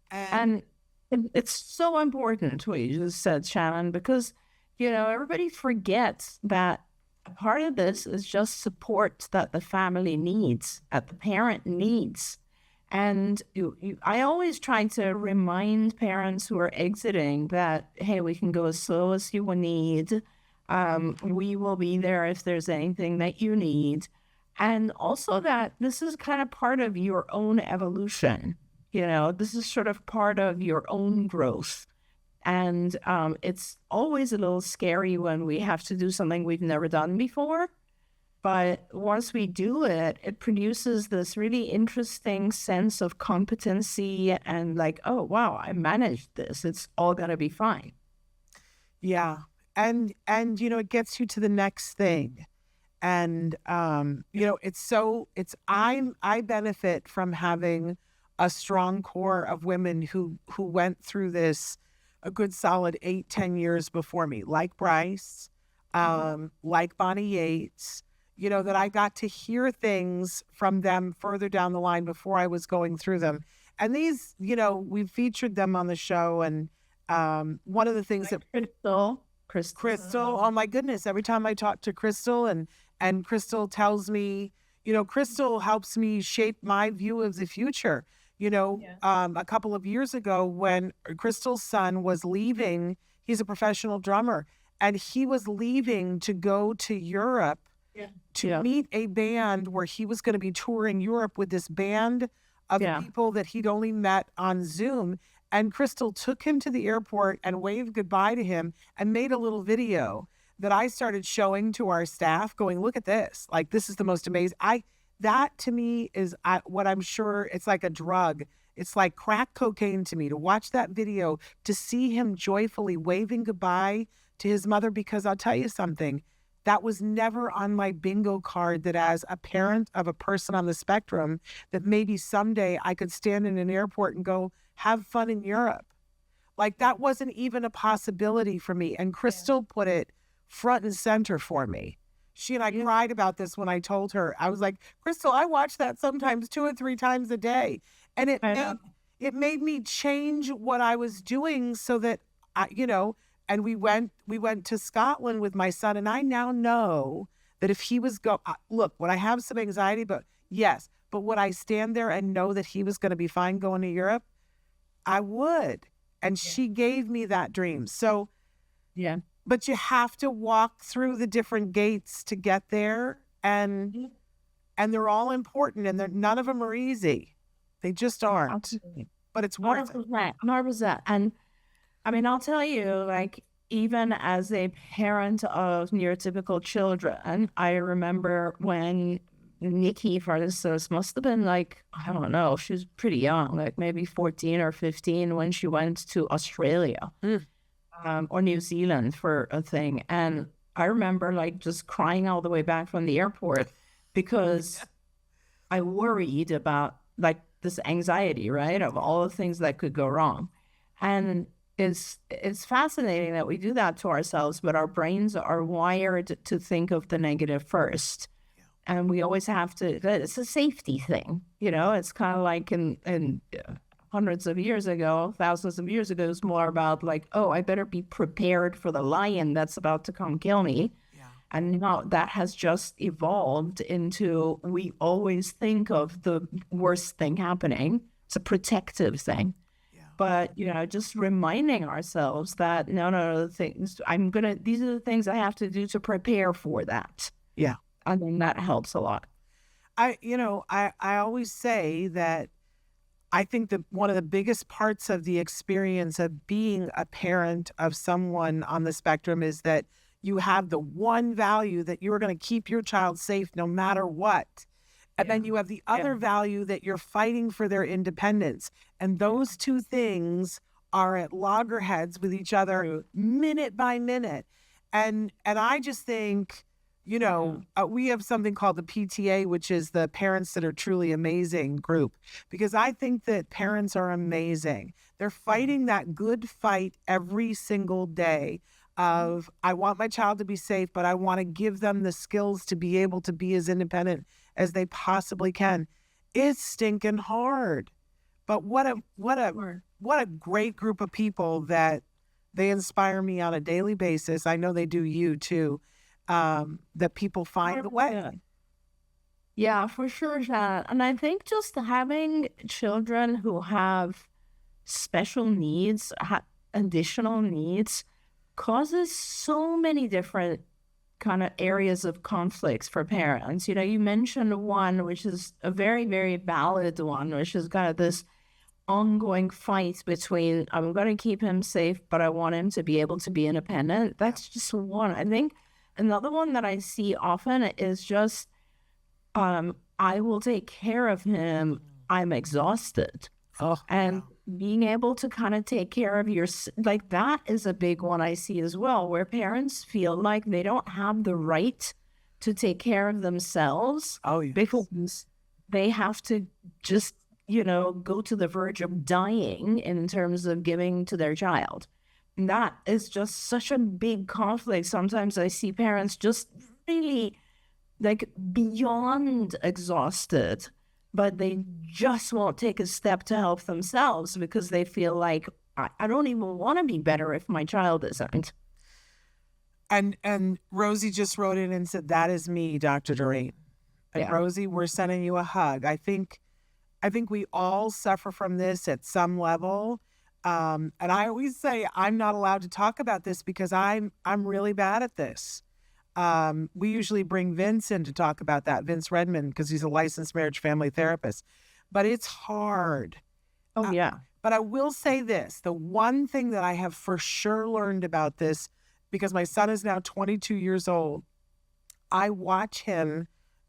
And it's so important what you just said, Shannon, because, everybody forgets that a part of this is just support that the family needs, that the parent needs. And I always try to remind parents who are exiting that, hey, we can go as slow as you will need. We will be there if there's anything that you need. And also that this is kind of part of your own evolution. This is sort of part of your own growth. And it's always a little scary when we have to do something we've never done before. But once we do it, it produces this really interesting sense of competency and like, oh, wow, I managed this. It's all going to be fine. Yeah. And it gets you to the next thing. And, I benefit from having a strong core of women who went through this a good solid 8-10 years before me, like Bryce, like Bonnie Yates, that I got to hear things from them further down the line before I was going through them. And these, we've featured them on the show. And one of the things like that Crystal, oh my goodness, every time I talk to Crystal and Crystal tells me, Crystal helps me shape my view of the future. A couple of years ago when Crystal's son was leaving, he's a professional drummer, and he was leaving to go to Europe to meet a band where he was going to be touring Europe with this band of people that he'd only met on Zoom. And Crystal took him to the airport and waved goodbye to him and made a little video that I started showing to our staff going, look at this. Like, this is the most amazing. That to me is what I'm sure it's like a drug. It's like crack cocaine to me to watch that video, to see him joyfully waving goodbye to his mother, because I'll tell you something, that was never on my bingo card, that as a parent of a person on the spectrum, that maybe someday I could stand in an airport and go, have fun in Europe. Like, that wasn't even a possibility for me. And Crystal put it front and center for me. She and I cried about this when I told her. I was like, Crystal, I watch that sometimes 2 or 3 times a day. And it made me change what I was doing so that, and we went to Scotland with my son. And I now know that if he was look, would I have some anxiety? But yes, but would I stand there and know that he was going to be fine going to Europe? I would. And she gave me that dream. So, but you have to walk through the different gates to get there, and they're all important, and none of them are easy. They just aren't. Absolutely. But it's worth it. 100%. And I mean, I'll tell you, like, even as a parent of neurotypical children, I remember when Nikki, for instance, must have been like, I don't know, she was pretty young, like maybe 14 or 15 when she went to Australia. Or New Zealand for a thing. And I remember like just crying all the way back from the airport because I worried about like this anxiety, right, of all the things that could go wrong. And it's fascinating that we do that to ourselves, but our brains are wired to think of the negative first. And we always have to, it's a safety thing, it's kind of like in hundreds of years ago, thousands of years ago, it was more about like, oh, I better be prepared for the lion that's about to come kill me. And now that has just evolved into, we always think of the worst thing happening. It's a protective thing. But, just reminding ourselves that, no, these are the things I have to do to prepare for that. Yeah. And then that helps a lot. I always say that I think that one of the biggest parts of the experience of being a parent of someone on the spectrum is that you have the one value that you're going to keep your child safe no matter what. And then you have the other value that you're fighting for their independence. And those two things are at loggerheads with each other minute by minute. And I just think, we have something called the PTA, which is the Parents That Are Truly Amazing group, because I think that parents are amazing. They're fighting that good fight every single day of, I want my child to be safe, but I want to give them the skills to be able to be as independent as they possibly can. It's stinking hard. But what a great group of people that they inspire me on a daily basis. I know they do you too. That people find the way. Yeah, for sure, Shannon. And I think just having children who have special needs, additional needs, causes so many different kind of areas of conflicts for parents. You mentioned one, which is a very, very valid one, which is kind of this ongoing fight between, I'm going to keep him safe, but I want him to be able to be independent. That's just one. I think another one that I see often is just, I will take care of him. I'm exhausted. And being able to kind of take care of that is a big one I see as well, where parents feel like they don't have the right to take care of themselves because they have to just, go to the verge of dying in terms of giving to their child. And that is just such a big conflict. Sometimes I see parents just really beyond exhausted, but they just won't take a step to help themselves because they feel like, I don't even want to be better if my child isn't. And Rosie just wrote in and said, that is me, Dr. Doreen. And Rosie, we're sending you a hug. I think we all suffer from this at some level. And I always say I'm not allowed to talk about this because I'm really bad at this. We usually bring Vince in to talk about that, Vince Redmond, because he's a licensed marriage family therapist. But it's hard. Oh, yeah. But I will say this. The one thing that I have for sure learned about this, because my son is now 22 years old, I watch him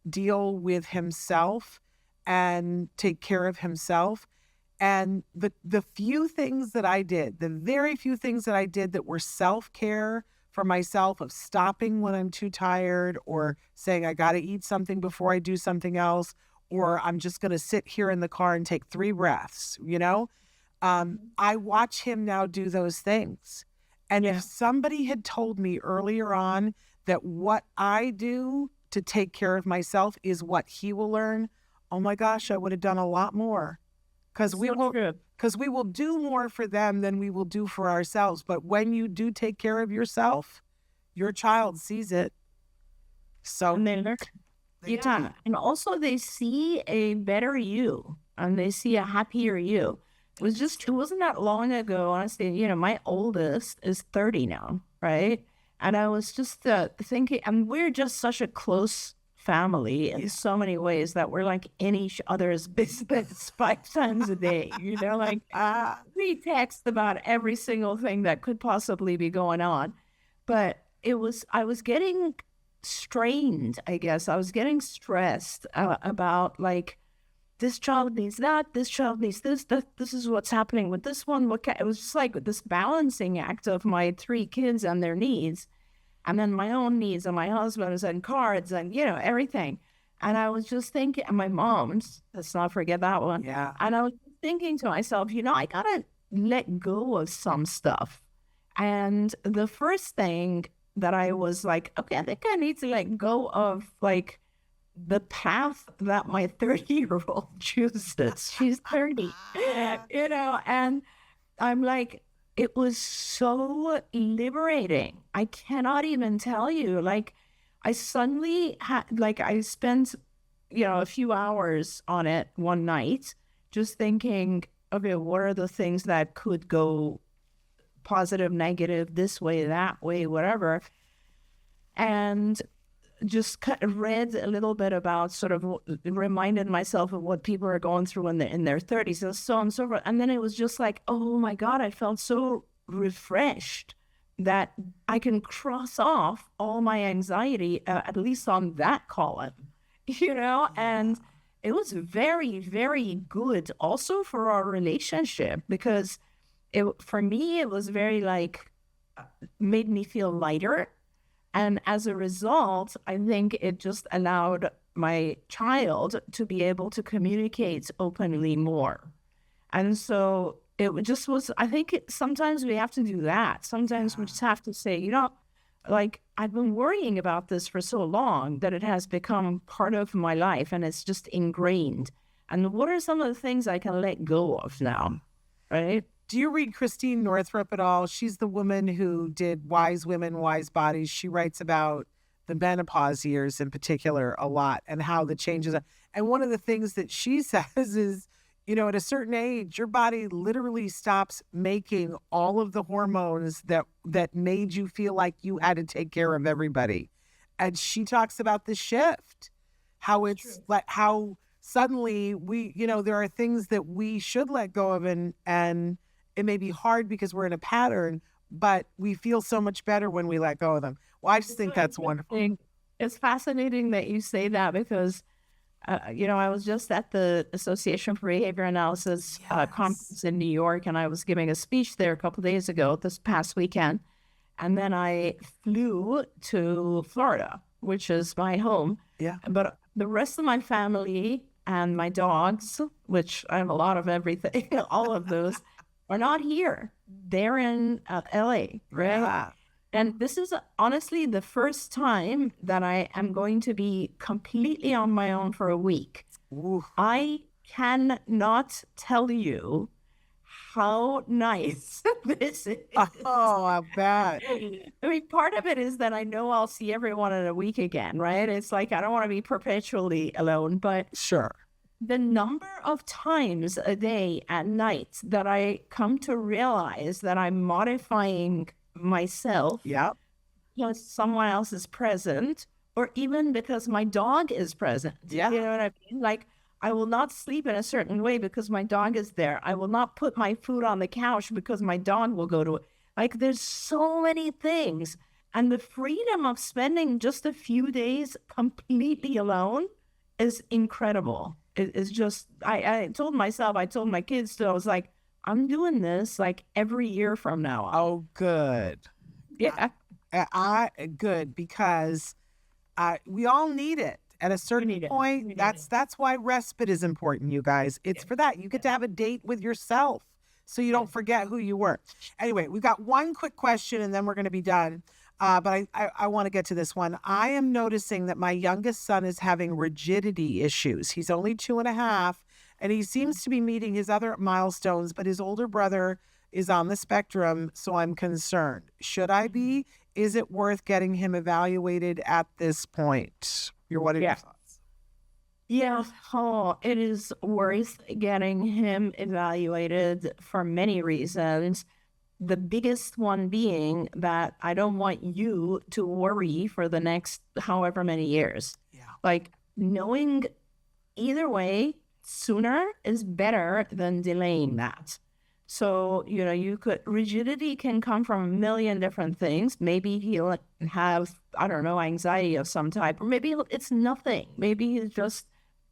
deal with himself and take care of himself. And the few things that I did, the very few things that I did that were self-care for myself, of stopping when I'm too tired, or saying I got to eat something before I do something else, or I'm just going to sit here in the car and take 3 breaths, I watch him now do those things. And if somebody had told me earlier on that what I do to take care of myself is what he will learn, oh my gosh, I would have done a lot more. Because we will do more for them than we will do for ourselves. But when you do take care of yourself, your child sees it. So and they learn. Yeah. And also they see a better you, and they see a happier you. It wasn't that long ago, honestly, my oldest is 30 now, right? And I was just thinking, and we're just such a close family in so many ways that we're like in each other's business 5 times a day, we text about every single thing that could possibly be going on. But I was getting strained, I guess. I was getting stressed about this child needs that, this child needs this is what's happening with this one. It was just like this balancing act of my 3 kids and their needs, and then my own needs and my husband's and cards and, everything. And I was just thinking, and my mom's, let's not forget that one. Yeah. And I was thinking to myself, I got to let go of some stuff. And the first thing that I was like, okay, I think I need to let go of the path that my 30-year-old chooses. She's 30, and I'm like, it was so liberating. I cannot even tell you. I suddenly had, I spent, a few hours on it one night, just thinking, okay, what are the things that could go positive, negative, this way, that way, whatever. And just read a little bit about reminded myself of what people are going through in their 30s and so on and so forth. And then it was just like, oh my God, I felt so refreshed that I can cross off all my anxiety, at least on that column, and it was very, very good also for our relationship, because for me, it was very made me feel lighter. And as a result, I think it just allowed my child to be able to communicate openly more. And so it just was, I think sometimes we have to do that. Sometimes we just have to say, I've been worrying about this for so long that it has become part of my life and it's just ingrained. And what are some of the things I can let go of now, right? Do you read Christine Northrup at all? She's the woman who did Wise Women, Wise Bodies. She writes about the menopause years in particular a lot and how the changes are. And one of the things that she says is, at a certain age, your body literally stops making all of the hormones that made you feel like you had to take care of everybody. And she talks about the shift, how it's how suddenly there are things that we should let go of, and it may be hard because we're in a pattern, but we feel so much better when we let go of them. Well, I just think that's wonderful. It's fascinating that you say that, because I was just at the Association for Behavior Analysis conference in New York, and I was giving a speech there a couple of days ago, this past weekend. And then I flew to Florida, which is my home. Yeah. But the rest of my family and my dogs, which I have a lot of everything, all of those, are not here. They're in LA, right? Yeah. And this is honestly the first time that I am going to be completely on my own for a week. Ooh. I cannot tell you how nice this is. Oh, I bet. I mean, part of it is that I know I'll see everyone in a week again, right? It's like I don't want to be perpetually alone, but Sure. the number of times a day at night that I come to realize that I'm modifying myself because someone else is present, or even because my dog is present. Yeah. You know what I mean? I will not sleep in a certain way because my dog is there. I will not put my food on the couch because my dog will go to it. There's so many things. And the freedom of spending just a few days completely alone is incredible. It is just, I told my kids too, I was like, I'm doing this every year from now on. Oh, good. Yeah. Good, because we all need it at a certain point. That's why respite is important, you guys. It's for that. You get to have a date with yourself so you don't forget who you were. Anyway, we've got one quick question and then we're going to be done. But I want to get to this one. I am noticing that my youngest son is having rigidity issues. He's only 2.5, and he seems to be meeting his other milestones, but his older brother is on the spectrum, so I'm concerned. Should I be? Is it worth getting him evaluated at this point? What are your thoughts? Yeah, it is worth getting him evaluated for many reasons. The biggest one being that I don't want you to worry for the next however many years. Yeah. Knowing either way sooner is better than delaying that. So, rigidity can come from a million different things. Maybe he'll have, anxiety of some type, or maybe it's nothing. Maybe it's just,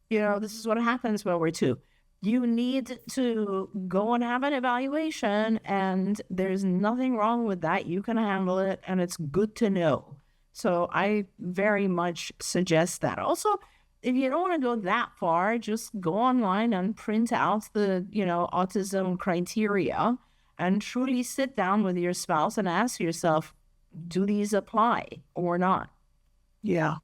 this is what happens when we're two. You need to go and have an evaluation, and there's nothing wrong with that. You can handle it, and it's good to know. So I very much suggest that. Also, if you don't want to go that far, just go online and print out the, autism criteria and truly sit down with your spouse and ask yourself, do these apply or not? Yeah.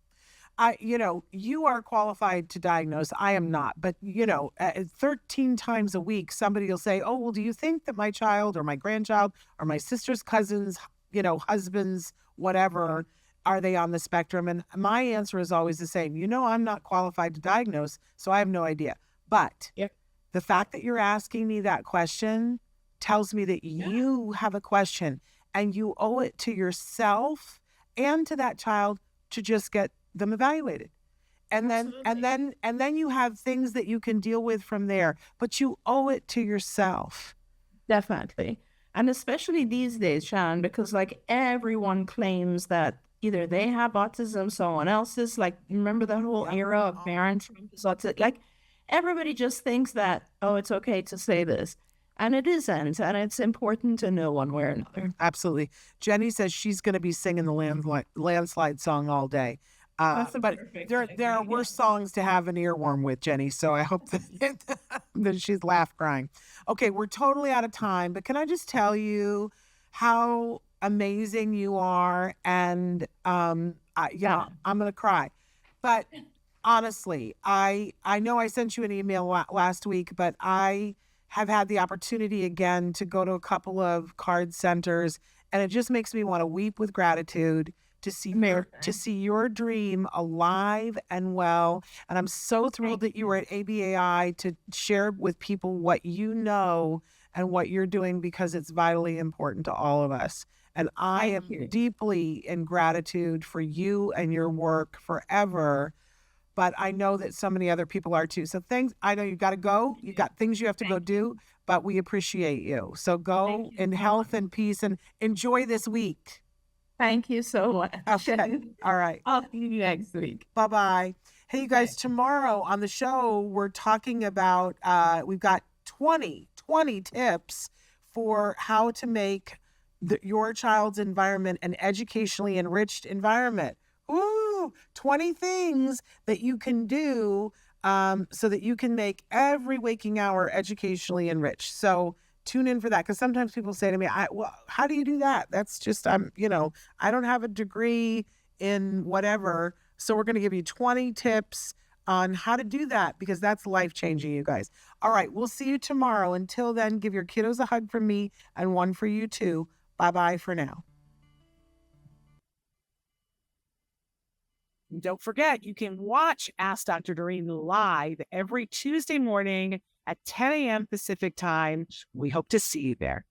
You are qualified to diagnose. I am not. But, 13 times a week, somebody will say, oh, well, do you think that my child or my grandchild or my sister's cousins, husbands, whatever, are they on the spectrum? And my answer is always the same. I'm not qualified to diagnose, so I have no idea. But the fact that you're asking me that question tells me that you have a question, and you owe it to yourself and to that child to just get them evaluated. And then you have things that you can deal with from there, but you owe it to yourself. Definitely. And especially these days, Shannon, because like everyone claims that either they have autism, someone else's, like, remember that whole era of parents autistic? Like, everybody just thinks that, oh, it's okay to say this. And it isn't. And it's important to know one way or another. Absolutely. Jenny says she's going to be singing the landslide song all day. But there are worse songs to have an earworm with, Jenny. So I hope that she's laugh crying. Okay, we're totally out of time. But can I just tell you how amazing you are? And I'm going to cry. But honestly, I know I sent you an email last week, but I have had the opportunity again to go to a couple of card centers, and it just makes me want to weep with gratitude to see your dream alive and well. And I'm so thrilled that you were at ABAI to share with people what you know and what you're doing, because it's vitally important to all of us. And I am deeply in gratitude for you and your work forever. But I know that so many other people are too. So thanks. I know you got to go. You got things you have to go do, but we appreciate you. So go in health and peace and enjoy this week. Thank you so much. Okay. All right. I'll see you next week. Bye-bye. Hey, you guys, tomorrow on the show, we're talking about, we've got 20 tips for how to make your child's environment an educationally enriched environment. Ooh, 20 things that you can do so that you can make every waking hour educationally enriched. So tune in for that, because sometimes people say to me, well, how do you do that? That's just, I don't have a degree in whatever. So we're going to give you 20 tips on how to do that, because that's life-changing, you guys. All right, we'll see you tomorrow. Until then, give your kiddos a hug from me and one for you too. Bye-bye for now. Don't forget, you can watch Ask Dr. Doreen live every Tuesday morning at 10 a.m. Pacific time. We hope to see you there.